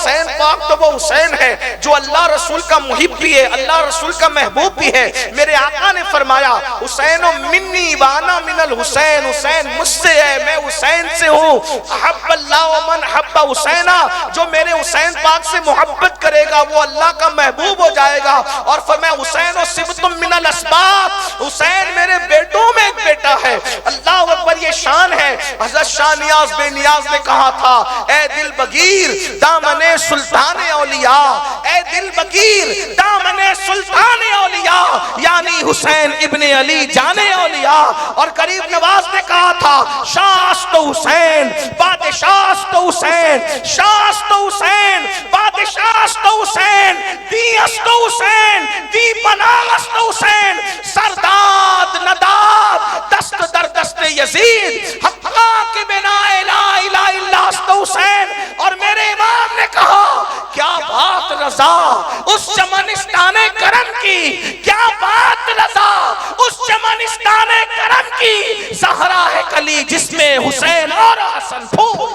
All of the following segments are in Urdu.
حسین پاک تو وہ حسین ہے جو اللہ رسول کا محب بھی ہے، اللہ رسول کا محبوب بھی ہے۔ میرے آقا نے فرمایا حسین منی وانا من الحسین، حسین مجھ سے ہے، میں حسین سے ہوں۔ احب اللہ ومن حب حسینا، جو میرے حسین پاک سے محبت کرے گا وہ اللہ کا محبوب ہو جائے گا۔ اور فرمایا حسین و صبت من الاسباط، حسین میرے بیٹوں میں ایک بیٹا ہے۔ اللہ اکبر، یہ شان ہے۔ حضرت شاہ نیاز بے نیاز نے کہا تھا اے دل بگیر دامن سلطان اولیاء، اے دل بگیر دامن سلطان اولیاء، یعنی حسین ابن علی جان اولیاء۔ اور غریب نواز نے کہا تھا شاست حسین بادشاست حسین، شاست حسین بادشاست حسین، دیست حسین دی پناست حسین، سرداد نداد دست در دست یزید، حقا کی بنا لا الہ الا است حسین۔ اور میرے امام نے کہا کیا بات رضا اس چمنستان کرم کی، کیا بات رضا اس چمنستان کرم کی، زہرا ہے کلی جس میں حسین اور حسن پھول،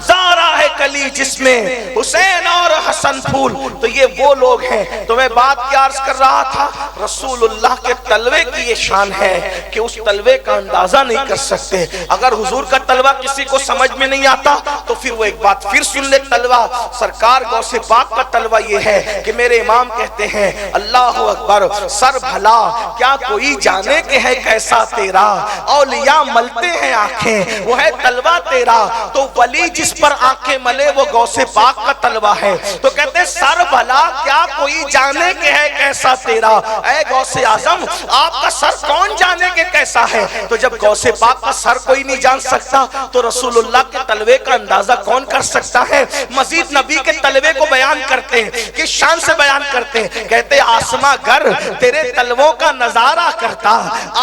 زہرا ہے کلی جس میں حسین اور حسن پھول۔ تو یہ وہ لوگ ہیں۔ تو میں بات کیا عرض کر رہا تھا، رسول اللہ کے تلوے کی یہ شان ہے کہ اس تلوے کا اندازہ نہیں کر سکتے۔ اگر حضور کا تلوہ کسی کو سمجھ میں نہیں آتا تو پھر وہ ایک بات پھر سن لے، تلوہ سرکار غوث پاک کا تلوہ یہ ہے کہ میرے امام کہتے ہیں اللہ اکبر، سر بھلا کیا کوئی جانے کہ ہے کیسا تیرا، اولیاء ملتے ہیں آنکھیں وہ ہے تلوہ تیرا۔ تو ولی جس پر آنکھیں ملے وہ غوث پاک کا تلوہ ہے۔ تو کہتے ہیں سر بھلا کیا کوئی جانے کہ ہے کیسا تیرا، اے غوث اعظم آپ کا سر کون جانے کہ کیسا ہے۔ تو جب غوث پاک کا سر کوئی نہیں جان سکتا تو رسول اللہ کے تلوے کا اندازہ کون کر سکتا ہے۔ مزید نبی کے تلوے کو بیان کرتے ہیں، کس شان سے بیان کرتے ہیں، کہتے آسماں گر تیرے تلووں کا نظارہ کرتا،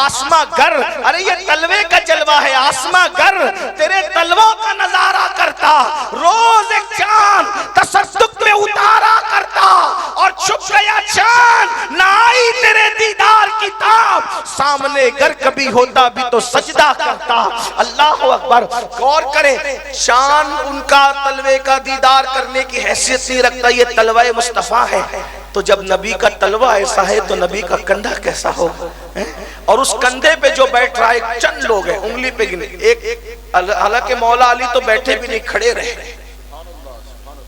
آسماں گر، ارے یہ تلوے کا جلوہ ہے، آسماں گر تیرے تلووں کا نظارہ کرتا، روز ایک چاند تصدق میں اتارا کرتا، اور چھپ گیا چاند نہ آئی تیرے دیدار کی تاب، سامنے گر کبھی ہوتا بھی تو سجدہ کرتا۔ اللہ اکبر، غور کریں، شان ان کا تلوے کا دیدار کرنے کی حیثیت نہیں رکھتا، یہ تلوہ مصطفیٰ ہے۔ تو جب نبی کا تلوہ ایسا ہے تو نبی کا کندھا کیسا ہو، اور اس کندھے پہ جو بیٹھ رہا ہے ایک چند لوگ ہیں، انگلی پہ گنے، حالانکہ مولا علی تو بیٹھے بھی نہیں، کھڑے رہے،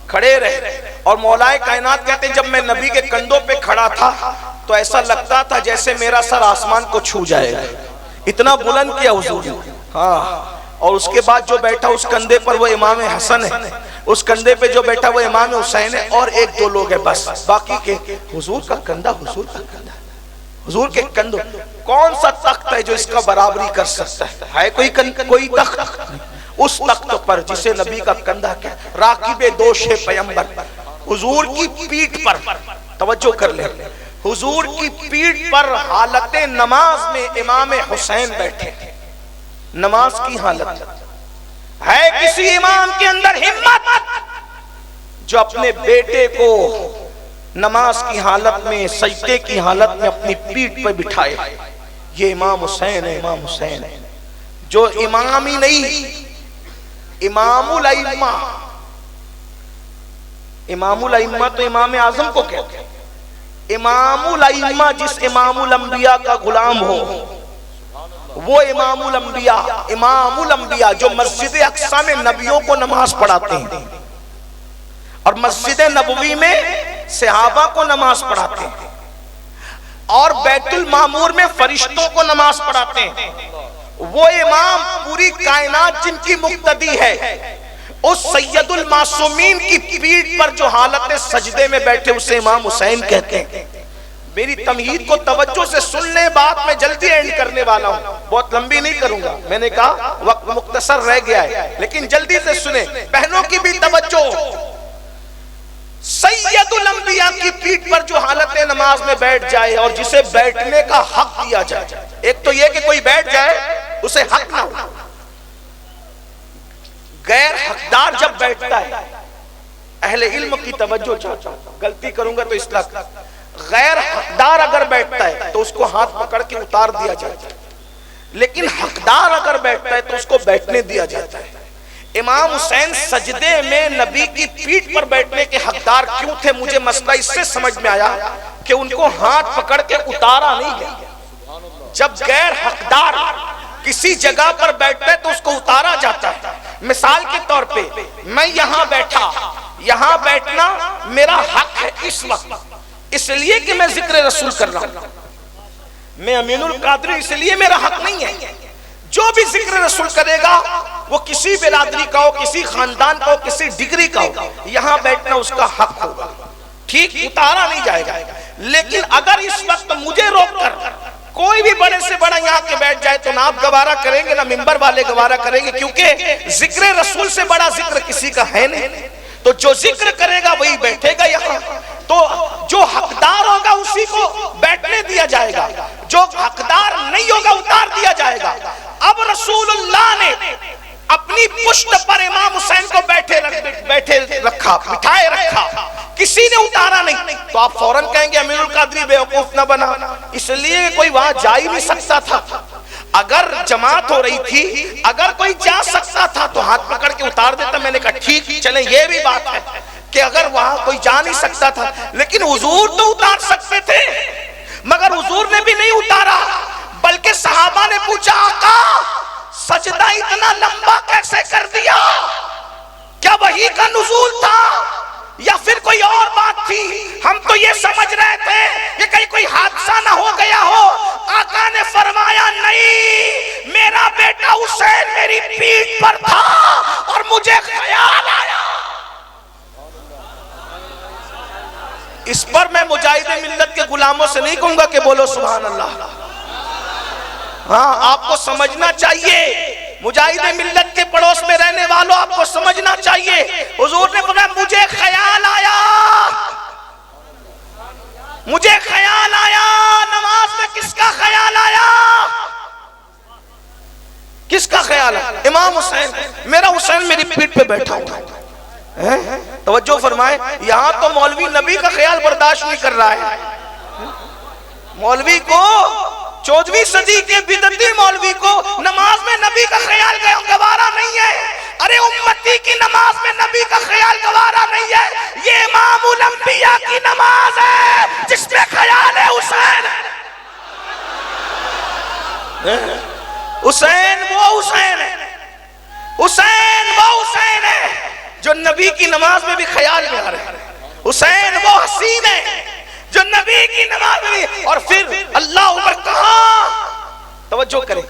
کھڑے رہے۔ اور مولا کائنات کہتے ہیں جب میں نبی کے کندھوں پہ کھڑا تھا تو ایسا لگتا تھا جیسے میرا سر آسمان کو چھو جائے گا، اتنا بلند کیا حضور نے۔ ہاں، اور اس کے بعد جو بیٹھا اس کندھے پر وہ امام حسن ہے، اس کندھے پہ جو بیٹھا وہ امام حسین ہے، اور ایک دو لوگ ہیں بس، باقی کے حضور کا کندھا، حضور کا کندھا، حضور کے کندھوں۔ کون سا تخت ہے جو اس کا برابری کر سکتا ہے؟ کوئی تخت اس تخت پر جسے نبی کا کندھا کیا، راکب دوش پیمبر، حضور کی پیٹھ پر، توجہ کر لیں، حضور کی پیٹھ پر حالت نماز میں امام حسین بیٹھے، نماز کی حالت ہے۔ کسی امام کے اندر ہمت جو اپنے بیٹے کو نماز کی حالت میں، سجدے کی حالت میں اپنی پیٹھ پر بٹھائے؟ یہ امام حسین ہے، امام حسین ہے، جو امام ہی نہیں، امام الائمہ، امام الائمہ تو امام اعظم کو کہتے ہیں، امام الائمہ جس امام الانبیاء کا غلام ہو وہ امام الانبیاء، امام الانبیاء جو مسجد اقصی میں نبیوں کو نماز پڑھاتے ہیں اور مسجد نبوی میں صحابہ کو نماز پڑھاتے ہیں اور بیت المعمور میں فرشتوں کو نماز پڑھاتے ہیں، وہ امام پوری کائنات جن کی مقتدی ہے، اس سید المعصومین کی پیٹھ پر جو حالت سجدے میں بیٹھے اسے امام حسین کہتے ہیں۔ میری تمہید کو توجہ سے سن لیں، بات میں جلدی اینڈ کرنے والا ہوں، بہت لمبی نہیں کروں گا، میں نے کہا وقت مختصر رہ گیا ہے، لیکن جلدی سے سنیں، بہنوں کی بھی توجہ۔ سید الانبیاء کی پیٹھ پر جو حالت نماز میں بیٹھ جائے اور جسے بیٹھنے کا حق دیا جائے، ایک تو یہ کہ کوئی بیٹھ جائے اسے حق نہ ہو، غیر حقدار جب بیٹھتا ہے، اہل علم کی توجہ چاہتا ہوں، غلطی کروں گا تو اصلاح کر، غیر حقدار اگر بیٹھتا ہے تو اس کو ہاتھ پکڑ کے اتار دیا جاتا ہے، لیکن حقدار اگر بیٹھتا ہے تو اس کو بیٹھنے دیا جاتا ہے۔ امام حسین سجدے میں نبی کی پیٹھ پر بیٹھنے کے حقدار کیوں تھے؟ مجھے مسئلہ اس سے سمجھ میں آیا کہ ان کو ہاتھ پکڑ کے اتارا نہیں گیا۔ جب غیر حقدار کسی جگہ پر بیٹھتے تو اس کو اتارا جاتا ہے۔ مثال کے طور پہ میں یہاں بیٹھا، یہاں بیٹھنا میرا حق ہے اس وقت، اس لیے کہ میں ذکر رسول کر رہا ہوں۔ میں امین القادری اس لیے میرا حق نہیں ہے۔ جو بھی ذکر رسول کرے گا وہ کسی برادری کا ہو، کسی خاندان کا ہو، کسی ڈگری کا ہو، یہاں بیٹھنا اس کا حق ہوگا، ٹھیک، اتارا نہیں جائے گا۔ لیکن اگر اس وقت مجھے روک کر کوئی بھی بڑے سے بڑا یہاں کے بیٹھ جائے تو نہ آپ گوارا کریں گے نہ ممبر والے گوارا کریں گے، کیونکہ ذکر رسول سے بڑا ذکر کسی کا ہے نہیں۔ تو جو ذکر کرے گا وہی بیٹھے گا یہاں، تو جو حقدار ہوگا اسی کو بیٹھنے دیا جائے گا، جو حقدار نہیں ہوگا اتار دیا جائے گا۔ اب رسول اللہ نے اپنی پشت پر امام حسین کو بیٹھے رکھا، بٹھائے رکھا، کسی نے اتارا نہیں، تو آپ فوراً کہیں گے امیر القادری بیوقوف نہ بنا، اس لیے کوئی وہاں جا ہی نہیں سکتا تھا۔ اگر جماعت ہو رہی تھی، اگر کوئی جا سکتا تھا تو ہاتھ پکڑ کے اتار دیتا۔ میں نے کہا ٹھیک، چلیں یہ بھی بات ہے کہ اگر وہاں کوئی جا نہیں سکتا تھا، لیکن حضور تو اتار سکتے تھے، مگر حضور نے بھی نہیں اتارا، بلکہ صحابہ نے پوچھا آقا سجدہ اتنا لمبا کیسے کر دیا؟ کیا وحی کا نزول تھا یا پھر کوئی اور بات تھی؟ ہم تو یہ سمجھ رہے تھے کہ کہیں کوئی حادثہ نہ ہو گیا ہو۔ آقا نے فرمایا نہیں، میرا بیٹا حسین میری پیٹھ پر تھا اور مجھے خیال آیا۔ اس پر میں مجاہد ملت کے غلاموں سے نہیں کہوں گا کہ بولو سبحان اللہ۔ ہاں، آپ کو سمجھنا چاہیے، مجاہد ملت کے پڑوس میں رہنے والوں آپ کو سمجھنا چاہیے۔ حضور نے فرمایا مجھے خیال آیا، مجھے خیال آیا۔ نماز میں کس کا خیال آیا؟ کس کا خیال آیا؟ امام حسین، میرا حسین میری پیٹھ پہ بیٹھا ہوا۔ توجہ فرمائے، یہاں تو مولوی نبی کا خیال برداشت نہیں کر رہا ہے۔ مولوی کو 14ویں صدی کے بدعتی مولوی کو نماز میں نبی کا خیال گوارا نہیں ہے۔ ارے امتی کی نماز میں نبی کا خیال گوارا نہیں ہے، یہ امام الانبیاء کی نماز ہے جس میں خیال ہے حسین۔ حسین وہ حسین ہے، حسین وہ حسین ہے جو نبی کی نماز میں بھی خیال میں آ رہے ہیں۔ حسین وہ حسین ہے جو نبی کی نماز میں بھی، اور پھر اللہ عمر کہاں؟ توجہ کریں،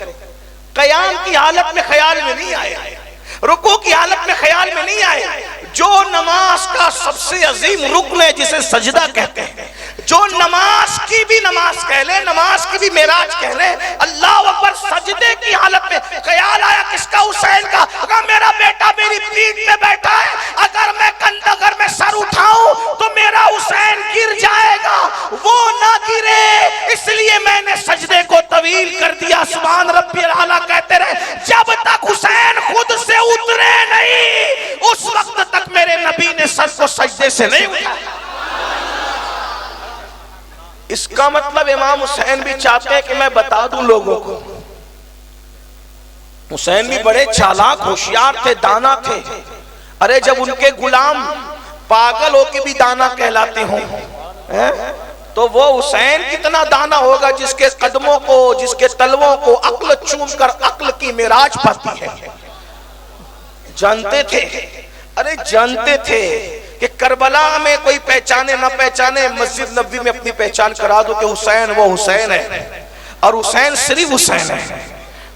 قیام کی حالت میں خیال میں نہیں آئے، رکوع کی حالت میں خیال میں نہیں آئے۔ جو نماز کا سب سے عظیم رکن ہے جسے سجدہ کہتے ہیں، جو نماز کی بھی نماز کہہ لیں، نماز کی بھی معراج کہہ لیں، اللہ اکبر، سجدے کی حالت میں خیال آیا کس کا؟ حسین کا۔ اگر میرا بیٹا میری پیٹھ پہ بیٹھا ہے، اگر میں اگر میں سر اٹھاؤں تو میرا حسین گر جائے گا، وہ نہ گرے، اس لیے میں نے سجدے کو طویل کر دیا۔ سبحان ربی الاعلیٰ کہتے رہے، جب تک حسین خود سے اترے نہیں اس وقت تک میرے نبی نے سر کو سجدے سے نہیں اٹھایا۔ اس کا مطلب امام حسین بھی چاہتے ہیں کہ میں بتا دوں لوگوں کو، حسین بھی بڑے چالاک ہوشیار تھے، دانا تھے۔ ارے جب ان کے غلام پاگل ہو کے بھی دانا کہلاتے ہوں تو وہ حسین کتنا دانا ہوگا جس کے قدموں کو، جس کے تلووں کو عقل چوم کر عقل کی معراج پاتی ہے۔ جانتے تھے، ارے جانتے تھے کہ کربلا میں کوئی پہچانے نہ پہچانے، مسجد نبوی میں اپنی پہچان کرا دو کہ حسین وہ حسین ہے، اور حسین صرف حسین ہے،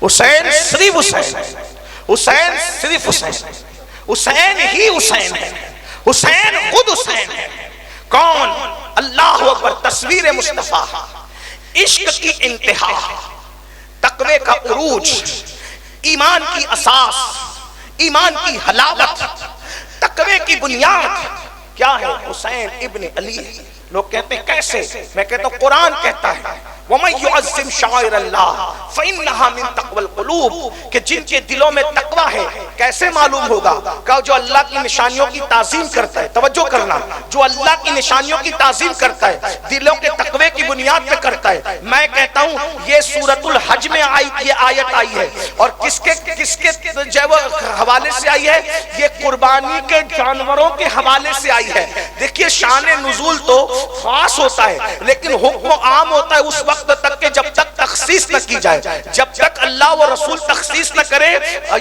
حسین صرف حسین ہے، حسین صرف حسین ہے، حسین ہی حسین ہے، حسین خود حسین ہے۔ کون؟ اللہ اکبر، تصویر مصطفیٰ، عشق کی انتہا، تقوی کا عروج، ایمان کی اساس، ایمان کی حلاوت، تقوی کی بنیاد کیا ہے؟ حسین ابن علی۔ لوگ کہتے ہیں کیسے؟ میں کہتا ہوں قرآن کہتا ہے وَمَن يُعَظِّمْ شَعَائِرَ اللَّهِ فَإِنَّهَا مِن تَقْوَى الْقُلُوبِ کہ جن کے دلوں میں تقوی ہے. کیسے معلوم ہوگا؟ کہ جو اللہ کی نشانیوں کی تعظیم کرتا ہے، توجہ کرنا، جو اللہ کی نشانیوں کی تعظیم کرتا ہے دلوں کے تقوی کی بنیاد پہ کرتا ہے. میں کہتا ہوں یہ سورۃ الحج میں یہ آیت آئی ہے اور کس کے حوالے سے آئی ہے؟ یہ قربانی کے جانوروں کے حوالے سے آئی ہے. دیکھیے شان نزول تو خاص ہوتا ہے لیکن حکم عام ہوتا ہے اس وقت تک کہ جب تک تخصیص نہ کی جائے، جب تک اللہ و رسول تخصیص نہ کرے.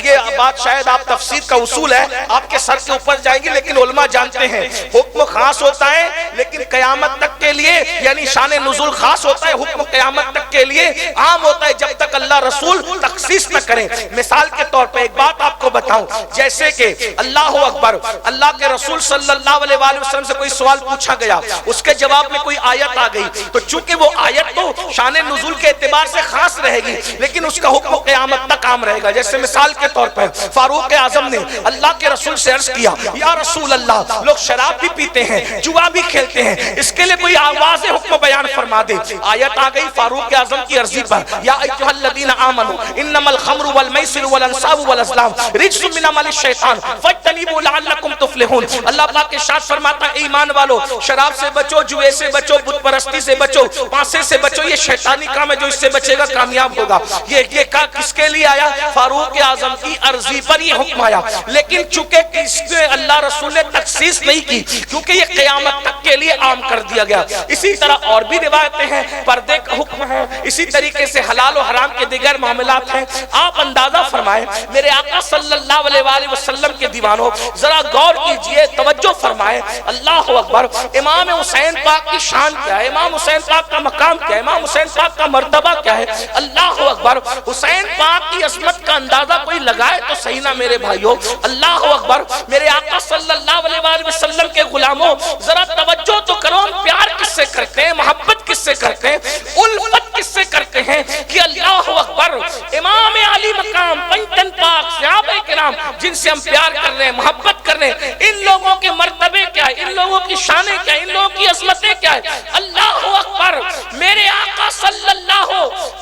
یہ بات شاید آپ تفسیر کا اصول ہے آپ کے سر کے اوپر جائیں گی لیکن علماء جانتے ہیں حکم خاص ہوتا ہے لیکن قیامت تک کے لیے، یعنی شان نزول خاص ہوتا ہے، حکم قیامت تک کے لیے عام ہوتا ہے جب تک اللہ رسول تخصیص نہ کریں. مثال کے طور پہ ایک بات آپ کو بتاؤں، جیسے کہ اللہ اکبر، اللہ کے رسول صلی اللہ علیہ وآلہ وسلم سے کوئی سوال پوچھا گیا، اس کے جواب میں کوئی آیت آ گئی تو چونکہ وہ آیت تو شان نزول کے اعتبار سے خاص رہے گی لیکن اس کا حکم قیامت تک عام رہے گا. جیسے مثال کے طور پر فاروق اعظم نے اللہ کے رسول سے عرض کیا یا رسول اللہ لوگ شراب بھی پیتے ہیں، جوا بھی کھیلتے ہیں، اس کے لیے کوئی آواز حکم بیان فرما دے. آیت آ گئی فاروق اعظم کی عرضی پر یا ایھا الذین آمنوا انما الخمر والمیسر والانصاب والازلام رجس من عمل الشیطان فاجتنبوا لعلکم تفلحون. اللہ پاک کے ارشاد فرماتا ہے ایمان والو شراب سے بچو، جوے سے بچو، بت پرستی سے بچو، پانسے سے بچو، یہ شیطانی کام ہے، جو اس سے بچے گا کامیاب ہوگا. یہ کس کے لیے آیا؟ فاروق اعظم کی عرضی پر یہ حکم آیا لیکن چونکہ اس نے اللہ رسول نے تخصیص نہیں کی کیونکہ یہ قیامت تک کے لیے عام کر دیا گیا. اسی طرح اور بھی روایتیں ہیں، پردے کا حکم ہے، اسی طریقے سے حلال و حرام کے دیگر معاملات ہیں. آپ اندازہ فرمائیں میرے آقا صلی اللہ علیہ وآلہ وسلم کے دیوانوں ذرا غور کیجئے، توجہ فرمائیں. اللہ اکبر، امام حسین پاک کی شان کیا ہے، امام حسین پاک کا مقام کیا ہے، امام حسین پاک کا مرتبہ کیا ہے. اللہ اکبر، حسین پاک کی عظمت کا اندازہ کوئی لگائے تو صحیح نہ میرے بھائیوں. اللہ اکبر، میرے آقا صلی اللہ علیہ وآلہ وسلم کے غلاموں ذرا توجہ تو کرو، ہم پیار کس سے کرتے ہیں، محبت کس سے کرتے ہیں، الفت کس سے کرتے ہیں کہ اللہ اکبر امام علی مقام پنجتن پاک صحابہ کرام جن سے ہم پیار کر رہے ہیں، محبت کر رہے ہیں، ان لوگوں کے مرتبے کیا ہے، ان لوگوں کی شانیں کیا ہے، ان لوگوں کی عظمتیں کیا ہے. اللہ اکبر، میرے آقا صلی اللہ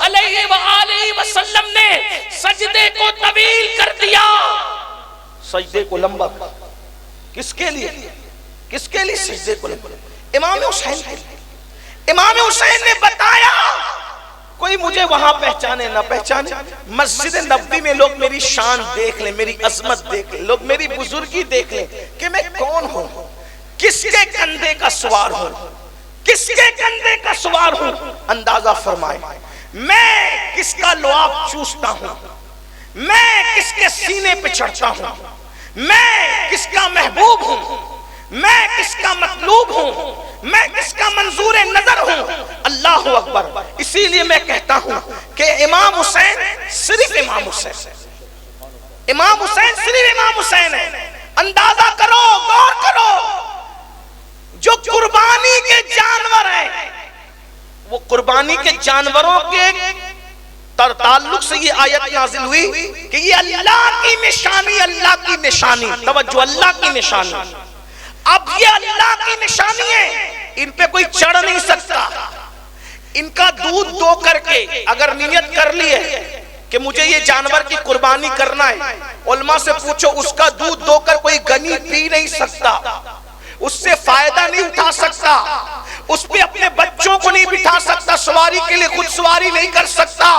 علیہ وآلہ وسلم نے سجدے کو طویل کر دیا، سجدے کو لمبا. کس کے لیے؟ کس کے لیے سجدے کو لمبا؟ امام حسین کے لیے. امام حسین نے بتایا کوئی مجھے وہاں پہچانے نہ پہچانے، مسجد نبوی میں لوگ میری شان دیکھ لیں، میری عظمت دیکھ لیں، لوگ میری بزرگی دیکھ لیں کہ میں کون ہوں، کس کے کندھے کا سوار ہوں، کس کے کندھے کا سوار ہوں. اندازہ فرمائیں میں کس کا لعاب چوستا ہوں، میں کس کے سینے پہ چڑھتا ہوں، میں کس کا محبوب ہوں، میں کس کا مطلوب ہوں، میں کس کا منظور نظر ہوں. اللہ اکبر، اسی لیے میں کہتا ہوں کہ امام حسین صرف امام حسین، امام حسین صرف امام حسین ہے. اندازہ کرو، غور کرو، جو قربانی کے جانور ہیں وہ قربانی کے جانوروں کے تعلق سے یہ آیت نازل ہوئی کہ یہ اللہ کی نشانی، اللہ کی نشانی، توجہ، اللہ کی نشانی. اب یہ اللہ کی نشانی ہے، ان پہ کوئی چڑھ نہیں سکتا. ان کا دودھ دو کر کے اگر نیت کر لی ہے کہ مجھے یہ جانور کی قربانی کرنا ہے، علماء سے پوچھو اس کا دودھ دو کر کوئی غنی پی نہیں سکتا، اس سے فائدہ نہیں اٹھا سکتا، اس پہ اپنے بچوں کو نہیں بٹھا سکتا، سواری کے لیے خود سواری نہیں کر سکتا.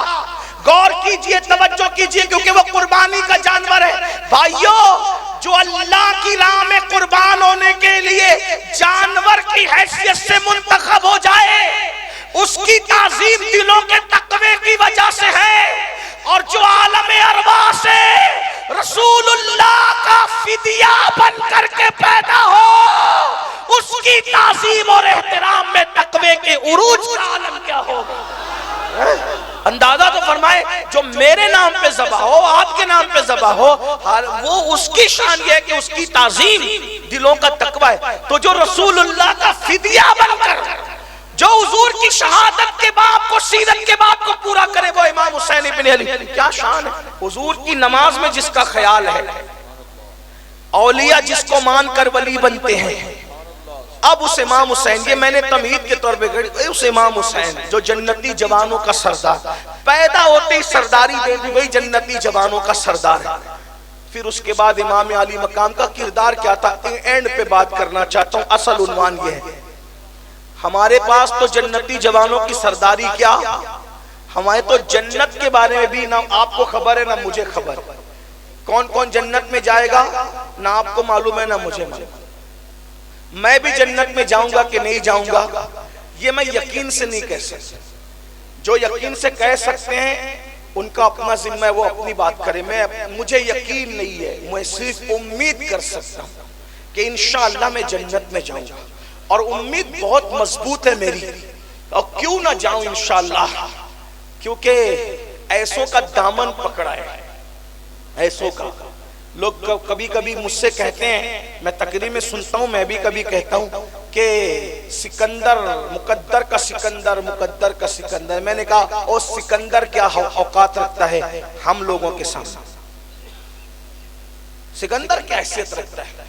غور کیجئے، توجہ کیجئے، کیونکہ وہ قربانی کا جانور ہے. بھائیو، جو اللہ کی راہ میں قربان ہونے کے لیے جانور کی حیثیت سے منتخب ہو جائے اس کی تعظیم دلوں کے تقوی کی وجہ سے ہے، اور جو عالم ارواح سے رسول اللہ کا فدیہ بن کر کے پیدا ہو اس کی تعظیم اور احترام میں تقوی کے عروج کا عالم کیا ہوگا. اندازہ تو فرمائے جو میرے نام پہ ذبح ہو، آپ کے نام پہ ذبح ہو، وہ اس کی شان یہ ہے کہ اس کی تعظیم دلوں کا تقوی ہے. تو جو رسول اللہ کا فدیہ بن کر جو حضور کی شہادت کے باب کو، سیرت کے باب کو پورا کرے وہ امام حسین ابن علی. کیا شان ہے. حضور کی نماز میں جس کا خیال ہے، اولیاء جس کو مان کر ولی بنتے ہیں، اب اس امام حسین، یہ میں نے تمہید کے طور پہ گھڑی، اس امام حسین جو جنتی جوانوں کا سردار، پیدا ہوتے ہی سرداری دے دی گئی، جنتی جوانوں کا سردار ہے۔ پھر اس کے بعد امام علی مقام کا کردار کیا تھا، اینڈ پہ بات کرنا چاہتا ہوں، اصل عنوان یہ ہے۔ ہمارے پاس تو جنتی جوانوں کی سرداری کیا، ہمارے تو جنت کے بارے میں بھی نہ آپ کو خبر ہے نہ مجھے خبر ہے، کون کون جنت میں جائے گا نہ آپ کو معلوم ہے نہ مجھے معلوم۔ میں بھی جنت میں جاؤں گا کہ نہیں جاؤں گا یہ میں یقین سے نہیں کہہ سکتا، جو یقین سے کہہ سکتے ہیں ان کا اپنا ذمہ ہے، وہ اپنی بات کرے، مجھے یقین نہیں ہے، میں صرف امید کر سکتا ہوں کہ انشاءاللہ میں جنت میں جاؤں گا، اور امید بہت مضبوط ہے میری، اور کیوں نہ جاؤں انشاءاللہ، کیونکہ ایسوں کا دامن پکڑا ہے، ایسوں کا۔ لوگ کبھی کبھی مجھ سے کہتے ہیں، میں تقریر میں سنتا ہوں، میں بھی کبھی کہتا ہوں کہ سکندر مقدر کا سکندر، مقدر کا سکندر۔ میں نے کہا او سکندر کیا اوقات رکھتا ہے ہم لوگوں کے سامنے، سکندر کیا حیثیت رکھتا ہے،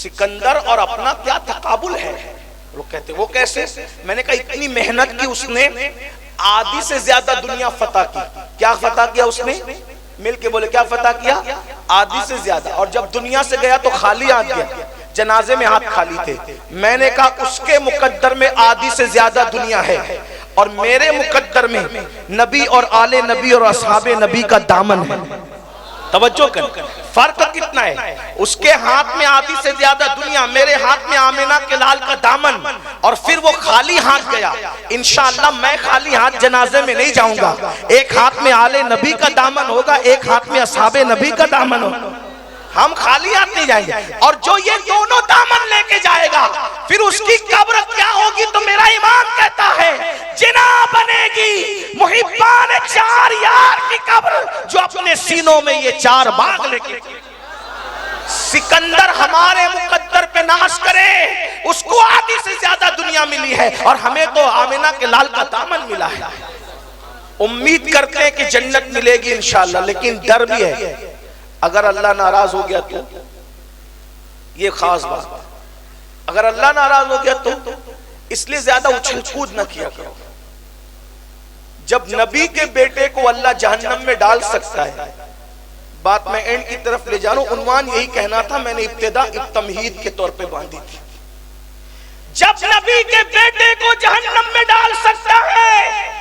سکندر اور اپنا کیا تقابل ہے۔ لوگ کہتے ہیں وہ کیسے؟ میں نے کہا اتنی محنت کی اس نے، آدھی سے زیادہ دنیا فتح کی۔ کیا فتح کیا اس نے؟ مل کے بولے کیا فتح کیا؟ آدھی سے زیادہ۔ اور جب دنیا سے گیا تو خالی ہاتھ گیا، جنازے میں ہاتھ خالی تھے۔ میں نے کہا اس کے مقدر میں آدھی سے زیادہ دنیا ہے، اور میرے مقدر میں نبی اور آل نبی اور اصحاب نبی کا دامن ہے۔ توجہ کر، فرق کتنا ہے، اس کے ہاتھ میں آدھی سے زیادہ دنیا، میرے ہاتھ میں آمینہ کے لال کا دامن، اور پھر وہ خالی ہاتھ گیا۔ انشاءاللہ میں خالی ہاتھ جنازے میں نہیں جاؤں گا، ایک ہاتھ میں آل نبی کا دامن ہوگا، ایک ہاتھ میں اصحاب نبی کا دامن ہوگا، ہم خالی ہاتھ نہیں جائیں گے۔ اور جو یہ دونوں دامن لے کے جائے گا پھر اس کی قبر کیا ہوگی، تو میرا امام کہتا ہے جنا بنے گی محبان چار یار کی قبر، جو اپنے سینوں میں یہ چار باغ لے کے۔ سکندر ہمارے مقدر پہ ناش کرے، اس کو آدھی سے زیادہ دنیا ملی ہے، اور ہمیں تو آمینہ کے لال کا دامن ملا ہے۔ امید کرتے ہیں کہ جنت ملے گی انشاءاللہ، لیکن ڈر بھی ہے اگر اللہ ناراض ہو گیا تو، یہ خاص بات، اگر اللہ ناراض ہو گیا تو اس لیے زیادہ اچھل کود نہ کیا کرو۔ جب نبی کے بیٹے کو اللہ جہنم میں ڈال سکتا ہے، بات میں اینڈ کی طرف لے جا رہا ہوں، عنوان یہی کہنا تھا، میں نے ابتدا تمہید کے طور پہ باندھی تھی۔ جب نبی کے بیٹے کو جہنم میں ڈال سکتا ہے،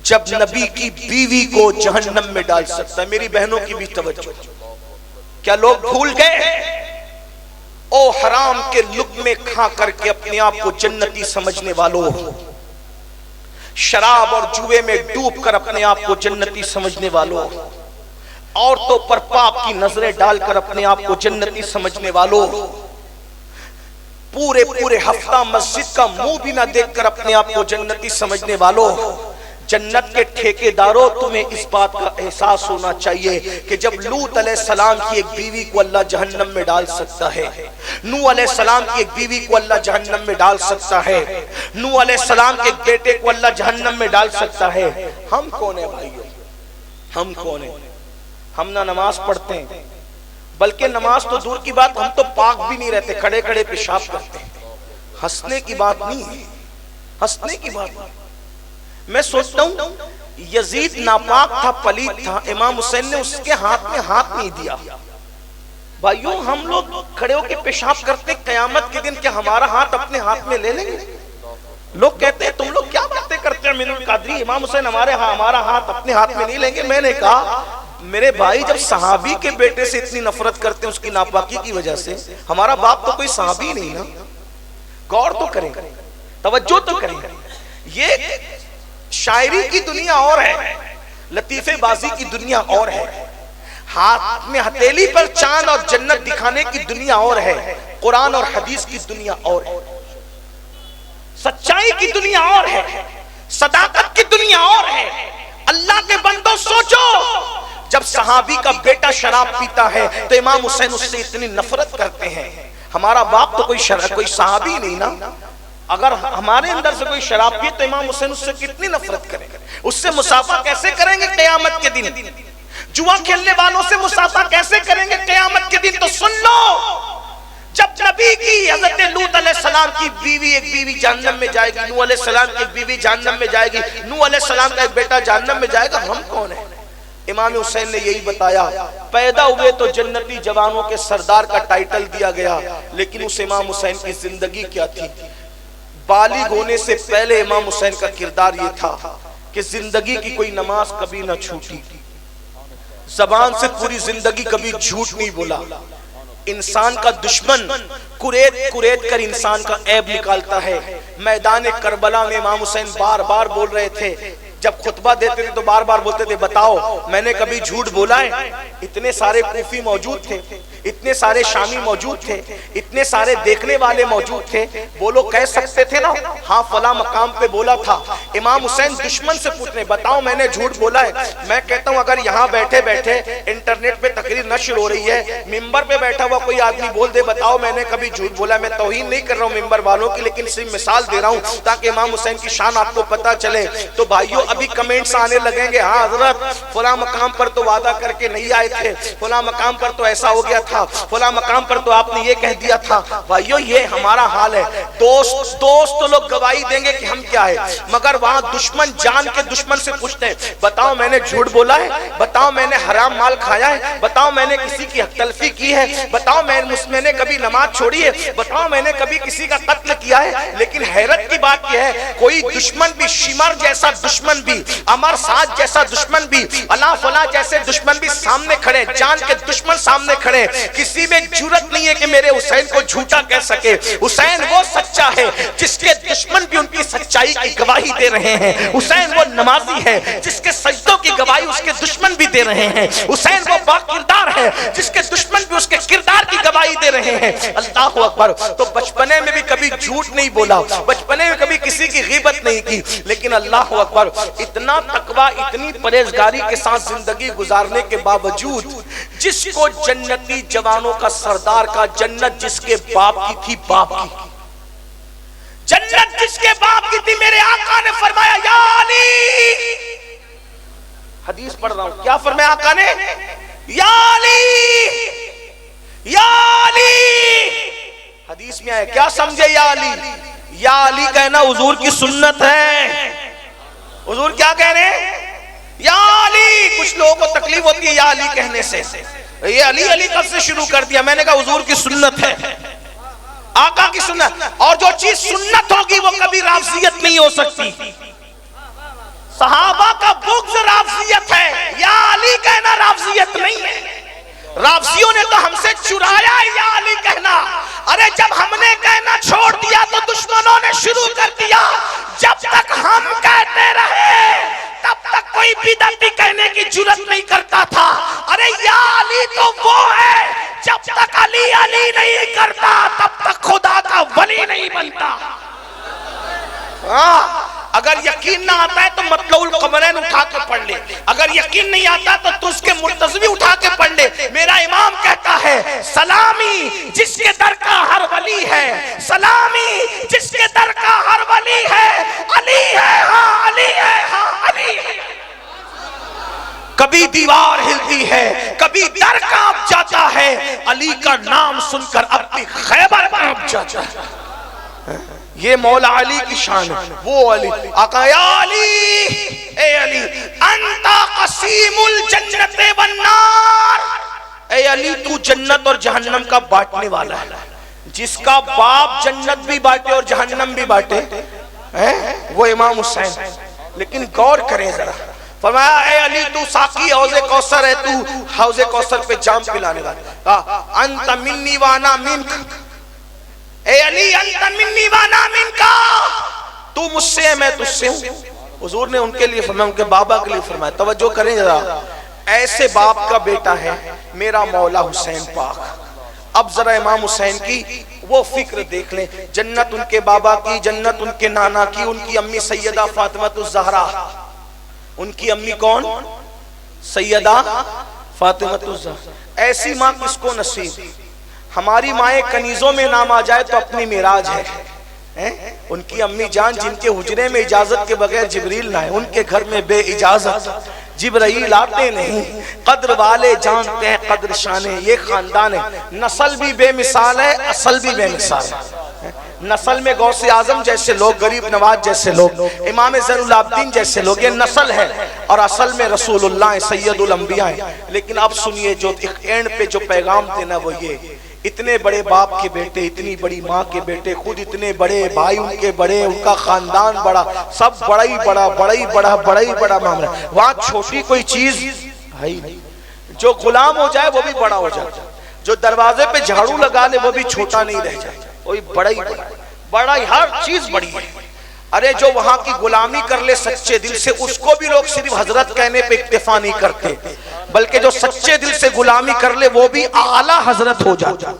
جب نبی کی بیوی کو جہنم میں ڈال سکتا ہے، میری بہنوں کی بھی توجہ، کیا لوگ بھول گئے؟ او حرام کے لقمے کھا کر کے اپنے آپ کو جنتی سمجھنے والوں، شراب اور جوے میں ڈوب کر اپنے آپ کو جنتی سمجھنے والوں، عورتوں پر پاپ کی نظریں ڈال کر اپنے آپ کو جنتی سمجھنے والوں، پورے ہفتہ مسجد کا منہ بھی نہ دیکھ کر اپنے آپ کو جنتی سمجھنے والوں، جنت کے ٹھیکیداروں، تمہیں اس بات کا احساس ہونا چاہیے کہ جب لوط علیہ السلام کی ایک بیوی کو اللہ جہنم میں ڈال سکتا ہے، نوح علیہ السلام کی ایک بیوی کو اللہ جہنم میں ڈال سکتا ہے، نوح علیہ السلام کے ایک بیٹے کو اللہ جہنم میں ڈال سکتا ہے، ہم کون ہیں بھائیو؟ ہم کون ہیں؟ ہم نہ نماز پڑھتے ہیں، بلکہ نماز تو دور کی بات، ہم تو پاک بھی نہیں رہتے، کھڑے کھڑے پیشاب کرتے ہیں۔ ہنسنے کی بات نہیں ہے، ہنسنے کی بات نہیں۔ میں سوچتا ہوں یزید ناپاک تھا، پلید تھا، امام حسین نے اس کے ہاتھ میں ہاتھ نہیں دیا۔ بھائیوں ہم لوگ کھڑے ہو کے پیشاب کرتے، قیامت کے دن کیا ہمارا ہاتھ اپنے ہاتھ میں لے لیں گے؟ لوگ کہتے ہیں تم لوگ کیا باتیں کرتے ہیں، امین القادری امام حسین ہمارا ہاتھ اپنے ہاتھ میں نہیں لیں گے۔ میں نے کہا میرے بھائی جب صحابی کے بیٹے سے اتنی نفرت کرتے ہیں اس کی ناپاکی کی وجہ سے، ہمارا باپ تو کوئی صحابی نہیں نا، غور تو کریں، توجہ تو کریں۔ یہ شاعری کی دنیا اور ہے، لطیفے بازی کی دنیا اور ہے، ہاتھ میں ہتھیلی پر چاند اور جنت دکھانے کی دنیا اور ہے، قرآن اور حدیث کی دنیا اور ہے، سچائی کی دنیا اور ہے، صداقت کی دنیا اور ہے۔ اللہ کے بندوں سوچو، جب صحابی کا بیٹا شراب پیتا ہے تو امام حسین اس سے اتنی نفرت کرتے ہیں۔ ہمارا باپ تو کوئی صحابی نہیں نا، اگر ہمارے اندر سے کوئی شراب پیے تو امام حسین اس سے کتنی نفرت کریں گے، اس سے مصافحہ کیسے کریں گے قیامت کے دن؟ جوا کھیلنے والوں سے مصافحہ کیسے کریں گے قیامت کے دن؟ تو سن لو، جب نبی کی حضرت لوط علیہ علیہ السلام کی بیوی ایک بیوی جہنم میں جائے گی، نوح علیہ السلام کی ایک بیوی جہنم میں جائے گی، نوح علیہ السلام کا ایک بیٹا جہنم میں جائے گا، ہم کون ہیں؟ امام حسین نے یہی بتایا، پیدا ہوئے تو جنتی جوانوں کے سردار کا ٹائٹل دیا گیا، لیکن اس امام حسین کی زندگی کیا تھی؟ بالغ ہونے سے پہلے امام حسین کا کردار یہ تھا کہ زندگی کی کوئی نماز کبھی نہ چھوٹی، زبان سے پوری زندگی کبھی جھوٹ نہیں بولا، انسان کا دشمن کریت کر انسان کا عیب نکالتا ہے۔ میدان کربلا میں امام حسین بار بار بول رہے تھے، جب خطبہ دیتے تھے تو بار بار بولتے تھے، بتاؤ میں نے کبھی جھوٹ بولا ہے؟ اتنے سارے کوفی موجود تھے، اتنے سارے شامی موجود تھے، اتنے سارے دیکھنے والے موجود تھے، وہ لوگ کہہ سکتے تھے نا ہاں فلاں مقام پہ بولا تھا۔ امام حسین دشمن سے پوچھنے، بتاؤ میں نے جھوٹ بولا ہے؟ میں کہتا ہوں اگر یہاں بیٹھے بیٹھے انٹرنیٹ پہ تقریر نشر ہو رہی ہے، ممبر پہ بیٹھا ہوا کوئی آدمی بول دے بتاؤ میں نے کبھی جھوٹ بولا ہے، میں توہین نہیں کر رہا ہوں ممبر والوں کی، لیکن صرف مثال دے رہا ہوں تاکہ امام حسین کی شان آپ کو پتہ چلے۔ تو بھائیو ابھی کمنٹس آنے لگیں گے، ہاں حضرت فلاں مقام پر تو وعدہ کر کے نہیں آئے تھے، فلاں مقام پر تو ایسا ہو گیا تھا، فلاں مقام پر تو آپ نے یہ کہہ دیا تھا۔ بھائیو یہ ہمارا حال ہے، دوست تو لوگ گواہی دیں گے کہ ہم کیا ہے، مگر وہاں دشمن جان کے دشمن سے پوچھتے ہیں، بتاؤ میں نے جھوٹ بولا ہے؟ بتاؤ میں نے حرام مال کھایا ہے؟ بتاؤ میں نے کسی کی حق تلفی کی ہے؟ بتاؤ میں نے کبھی نماز چھوڑی ہے؟ بتاؤ میں نے کبھی کسی کا قتل کیا ہے؟ لیکن حیرت کی بات یہ ہے کوئی دشمن بھی، شمر جیسا دشمن بھی، امر ساج جیسا دشمن بھی، اللہ فلاں جیسے دشمن بھی سامنے کھڑے، جان کے دشمن سامنے کھڑے، کسی میں جرت نہیں ہے کہ میرے حسین کو جھوٹا کہہ سکے۔ حسین وہ سچا ہے جس کے دشمن بھی ان کی سچائی کی گواہی دے رہے ہیں، حسین وہ نمازی ہے جس کے سجدوں کی گواہی اس کے دشمن بھی دے رہے ہیں، حسین وہ باکردار ہے جس کے دشمن بھی اس کے کردار کی گواہی دے رہے ہیں۔ اللہ اکبر۔ تو بچپنے میں بھی کبھی جھوٹ نہیں بولا، بچپنے میں کبھی کسی کی غیبت نہیں کی، لیکن اللہ اکبر اتنا تقوی، اتنی پرہیزگاری کے ساتھ زندگی گزارنے کے باوجود جس کو جنتی جوانوں کا سردار کا، جنت جس کے باپ کی تھی، باپ کی جنت جس کے باپ کی تھی، میرے آقا نے فرمایا یا علی، حدیث پڑھ رہا ہوں، کیا فرمایا آقا نے؟ یا علی، یا علی، حدیث میں آئے کیا سمجھے یا علی؟ یا علی کہنا حضور کی سنت ہے۔ حضور کیا کہہ رہے ہیں؟ یا علی۔ کچھ لوگوں کو تکلیف ہوتی ہے یا علی کہنے سے، یہ علی علی کب سے شروع کر دیا؟ میں نے کہا حضور کی سنت ہے، آقا کی سنت، اور جو چیز سنت ہوگی وہ کبھی رافضیت نہیں ہو سکتی۔ صحابہ کا بغض رافضیت ہے، یا علی کہنا رافضیت نہیں ہے۔ رافضیوں نے تو ہم سے چرایا ہے یا علی کہنا، ارے جب ہم نے کہنا چھوڑ دیا تو دشمنوں نے شروع کر دیا، جب تک ہم کہتے رہے تب تک کوئی بدعتی کہنے کی جرات نہیں کرتا تھا۔ ارے یا علی تو وہ ہے جب تک علی علی نہیں کرتا تب تک خدا کا ولی نہیں بنتا۔ اگر یقین نہ آتا ہے تو مطلع القمرین اٹھا کے پڑھ لے، اگر یقین نہیں آتا تو اس کے مرتضوی اٹھا کے پڑھ لے۔ میرا امام کہتا ہے سلامی جس کے در کا ہر ولی ہے، سلامی جس کے در کا ہر ولی ہے، علی ہے ہاں علی ہے ہاں علی ہے۔ کبھی دیوار ہلتی ہے، کبھی در کانپ جاتا ہے، علی کا نام سن کر اپنی خیبر کانپ جاتا ہے۔ یہ مولا علی کی شان ہے، وہ علی آقا یا علی، اے علی انتا قسیم الجنت والنار، اے علی تو جنت اور جہنم کا بانٹنے والا ہے۔ جس کا باپ جنت بھی بانٹے اور جہنم بھی بانٹے وہ امام حسین۔ لیکن غور کریں ذرا، فرمایا اے علی تو ساقی حوض کوثر ہے، تو حوض کوثر پہ جام پلانے والا، انت منی وانا منک، اے علی انت منی وانا منکا، تو مجھ سے ہے میں تجھ سے ہوں۔ حضور نے ان کے لیے فرمایا، ان کے بابا کے لیے فرمایا، توجہ کریں ذرا، ایسے باپ کا بیٹا ہے میرا مولا حسین پاک۔ اب ذرا امام حسین کی وہ فکر دیکھ لیں، جنت ان کے بابا کی، جنت ان کے نانا کی، ان کی امی سیدہ فاطمہ الزہرا، ان کی امی کون؟ سیدہ فاطمہ الزہرا۔ ایسی ماں کس کو نصیب؟ ہماری مائیں کنیزوں میں نام آ جائے تو اپنی معراج ہے، ان کی امی جان جن کے حجرے میں اجازت کے بغیر جبریل نہ ہے، ان کے گھر میں بے اجازت جبرائیل آتے نہیں۔ قدر والے جانتے ہیں قدر شانے، یہ خاندان ہے، نسل بھی بے مثال ہے، اصل بھی بے مثال ہے۔ نسل میں غوث اعظم جیسے لوگ، غریب نواز جیسے لوگ، امام زین العابدین جیسے لوگ، یہ نسل ہے، اور اصل میں رسول اللہ سید الانبیاء ہیں۔ لیکن اب سنیے جو اینڈ پہ جو پیغام دینا وہ یہ، اتنے بڑے باپ کے بیٹے، اتنی بڑی ماں کے بیٹے، خود اتنے بڑے بھائی ان کے بڑے، ان کا خاندان بڑا، سب بڑا ہی بڑا بڑا ہی بڑا بڑا ہی بڑا معاملہ، وہاں چھوٹی کوئی چیز ہے ہی نہیں۔ جو غلام ہو جائے وہ بھی بڑا ہو جائے، جو دروازے پہ جھاڑو لگا لے وہ بھی چھوٹا نہیں رہ جائے، وہی بڑا ہی بڑا، بڑا ہی ہر چیز بڑی ہے۔ ارے جو وہاں کی غلامی کر لے سچے دل سے، اس کو بھی لوگ صرف حضرت کہنے پہ اکتفا نہیں کرتے، بلکہ جو سچے دل سے غلامی کر لے وہ بھی اعلیٰ حضرت ہو جاتا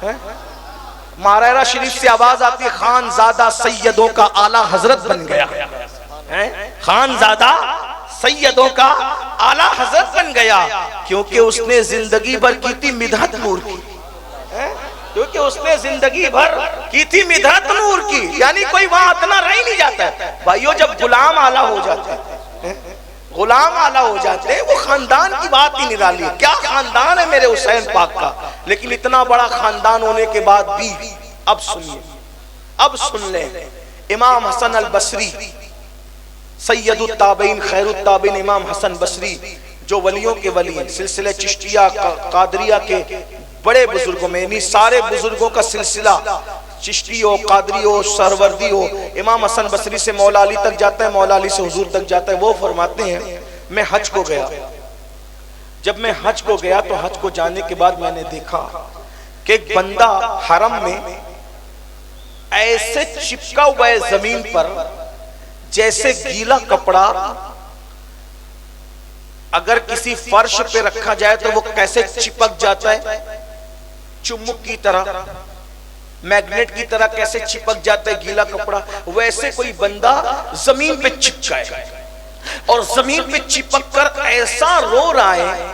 ہے۔ مارائرہ شریف سے آواز آتی ہے، خان زادہ سیدوں کا اعلیٰ حضرت بن گیا، خان زادہ سیدوں کا اعلیٰ حضرت بن گیا، کیونکہ اس نے زندگی بھر کی تھی مدحت نور کی، کیونکہ اس نے زندگی بھر کی تھی مدحت نور کی، یعنی کوئی وہاں اتنا رہ نہیں جاتا ہے۔ بھائیو جب غلام اعلیٰ ہو جاتا ہے، غلام اعلیٰ ہو جاتے ہیں، وہ خاندان کی بات ہی نرالی ہے، کیا خاندان ہے میرے حسین پاک کا، لیکن اتنا بڑا خاندان ہونے کے بعد بھی اب سنیے، اب سن لیں، امام حسن البصری سید التابعین خیر التابعین امام حسن بصری جو ولیوں کے ولی ہیں، سلسلہ چشتیہ قادریہ کے بڑے بزرگوں میں، یعنی سارے بزرگوں کا سلسلہ چشتی ہو، قادری ہو، سہروردی ہو، امام حسن بصری سے مولا علی تک جاتا ہے، مولا علی سے حضور تک جاتا ہے۔ وہ فرماتے ہیں میں حج کو گیا، جب میں حج کو گیا تو حج کو جانے کے بعد میں نے دیکھا کہ ایک بندہ حرم میں ایسے چپکا ہوا ہے زمین پر جیسے گیلا کپڑا اگر کسی فرش پہ رکھا جائے تو وہ کیسے چپک جاتا ہے، چمک کی طرح، میگنیٹ کی طرح کیسے چپک جاتا ہے گیلا کپڑا، ویسے کوئی بندہ زمین پہ چپکا ہے، اور زمین پہ چپک کر ایسا رو رہا ہے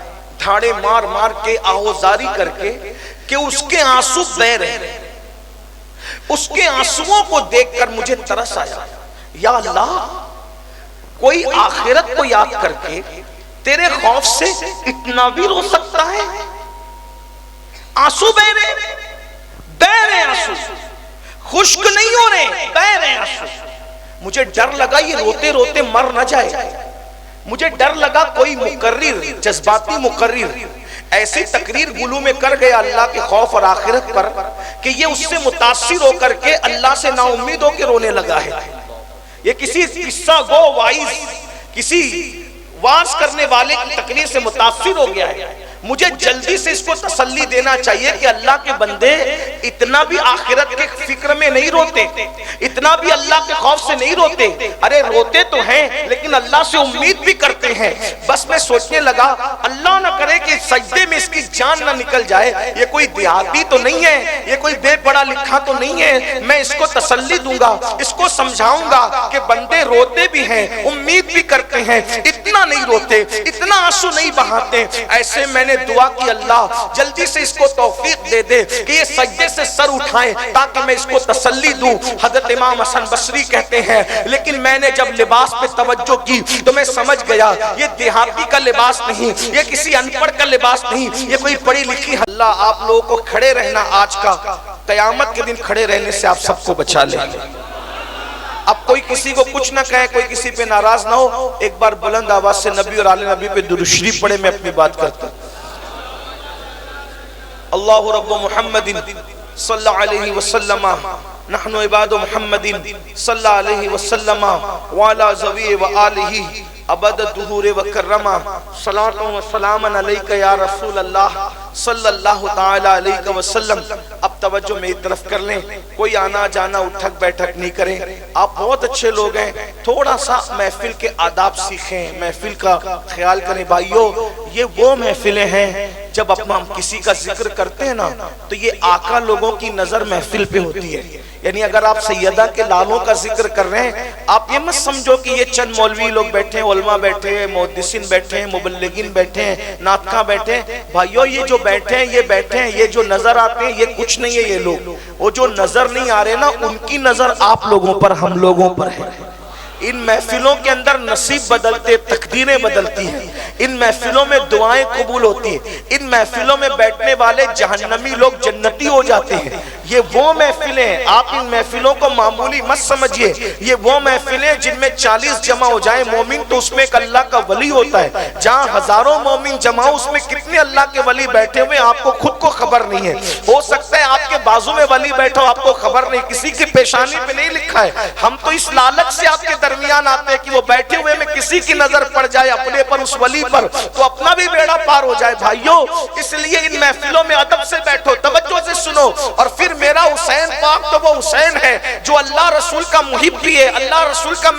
دھاڑے مار مار کے، آہوزاری کر کے، کہ اس کے آنسو بہہ رہے ہیں۔ اس کے آنسوؤں کو دیکھ کر مجھے ترس آیا، یا اللہ کوئی آخرت کو یاد کر کے تیرے خوف سے اتنا بھی رو سکتا ہے؟ آنسو بہہ رہے آنسو، خشک نہیں ہو رہے، بہہ رہے آنسو۔ مجھے ڈر لگا یہ روتے روتے مر نہ جائے، مجھے ڈر لگا کوئی مقرر، جذباتی مقرر ایسی تقریر گلو میں کر گیا اللہ کے خوف اور آخرت پر کہ یہ اس سے متاثر ہو کر کے اللہ سے نا امید ہو کے رونے لگا ہے۔ یہ کسی قصہ گو وائز، کسی واز کرنے والے کی تقریر سے متاثر ہو گیا ہے۔ مجھے جلدی سے اس کو تسلی دینا چاہیے کہ اللہ کے بندے اتنا بھی آخرت کے فکر میں نہیں روتے، اتنا بھی اللہ کے خوف سے نہیں روتے، ارے روتے تو ہیں لیکن اللہ سے امید بھی کرتے ہیں۔ بس میں سوچنے لگا اللہ نہ کرے کہ سجدے میں اس کی جان نہ نکل جائے، یہ کوئی دیہاتی تو نہیں ہے، یہ کوئی بے پڑھا لکھا تو نہیں ہے، میں اس کو تسلی دوں گا، اس کو سمجھاؤں گا کہ بندے روتے بھی ہیں، امید بھی کرتے ہیں، اتنا نہیں روتے، اتنا آنسو نہیں بہاتے۔ ایسے میں نے دعا کی اللہ جلدی سے اس کو توفیق دے دے کہ یہ سجدے سے سر اٹھائیں تاکہ میں اس کو تسلی دوں۔ حضرت امام حسن بصری کہتے ہیں لیکن میں نے جب لباس پہ توجہ کی تو میں سمجھ گیا یہ دیہاتی کا لباس نہیں، یہ کسی ان پڑھ کا لباس نہیں، یہ کوئی پڑھی لکھی۔ اللہ آپ لوگوں کو کھڑے رہنا آج کا، قیامت کے دن کھڑے رہنے سے آپ سب کو بچا لے۔ اب کوئی کسی کو کچھ نہ کہے، کوئی کسی پہ ناراض نہ ہو، ایک بار بلند آواز سے نبی اور آل نبی پہ درود شریف پڑھے، میں اپنی بات کرتا ہوں۔ اللہ رب محمد صلی اللہ علیہ وسلم نحن عباد محمد صلی اللہ علیہ وسلم وعلا ذوی وآلہ ابد الدہور وکرما صلاۃ و سلام علیک یا رسول اللہ صلی اللہ تعالی علیہ وسلم۔ اب توجہ میری طرف کر لیں، کوئی آنا جانا اٹھک بیٹھک نہیں کریں، آپ بہت اچھے لوگ ہیں، تھوڑا سا محفل کے آداب سیکھیں، محفل کا خیال کریں۔ بھائیو یہ وہ محفلیں ہیں جب ہم کسی کا ذکر کرتے ہیں نا تو یہ آقا لوگوں کی نظر محفل پہ ہوتی ہے، یعنی اگر آپ سیدہ کے لالوں کا ذکر کر رہے ہیں آپ یہ مت سمجھو کہ یہ چند مولوی لوگ بیٹھے ہیں، علماء بیٹھے ہیں، محدثین بیٹھے ہیں، مبلغین بیٹھے ہیں، ناطقاں بیٹھے ہیں۔ بھائیو یہ جو بیٹھے ہیں یہ بیٹھے ہیں، یہ جو نظر آتے ہیں یہ کچھ نہیں ہے، یہ لوگ وہ جو نظر نہیں آ رہے نا ان کی نظر آپ لوگوں پر، ہم لوگوں پر ہے۔ ان محفلوں کے اندر نصیب بدلتے، تقدیریں بدلتی ہیں، ان محفلوں میں دعائیں قبول ہوتی ہیں، ان محفلوں میں بیٹھنے والے جہنمی لوگ جنتی ہو جاتے ہیں۔ یہ وہ محفلیں ہیں، آپ ان محفلوں کو معمولی مت سمجھیے، یہ وہ محفلیں جن میں 40 جمع ہو جائیں مومن تو اس میں ایک اللہ کا ولی ہوتا ہے۔ جہاں ہزاروں مومن جمع ہو، اس میں کتنے اللہ کے ولی بیٹھے ہوئے آپ کو خود کو خبر نہیں ہے۔ ہو سکتا ہے آپ کے بازو میں ولی بیٹھا ہو، آپ کو خبر نہیں، کسی کی پیشانی پہ نہیں لکھا ہے۔ ہم تو اس لالچ سے آپ کے درمیان آتے ہیں کہ وہ بیٹھے ہوئے میں کسی کی نظر پڑ جائے اپنے پر، اس ولی پر، تو اپنا بھی بیڑا پار ہو جائے۔ بھائیو، اس لیے ان محفلوں میں ادب سے بیٹھو، توجہ سے سنو، اور پھر میرا حسین پاک تو وہ حسین ہے جو اللہ رسول کا محب بھی ہے، اللہ رسول کا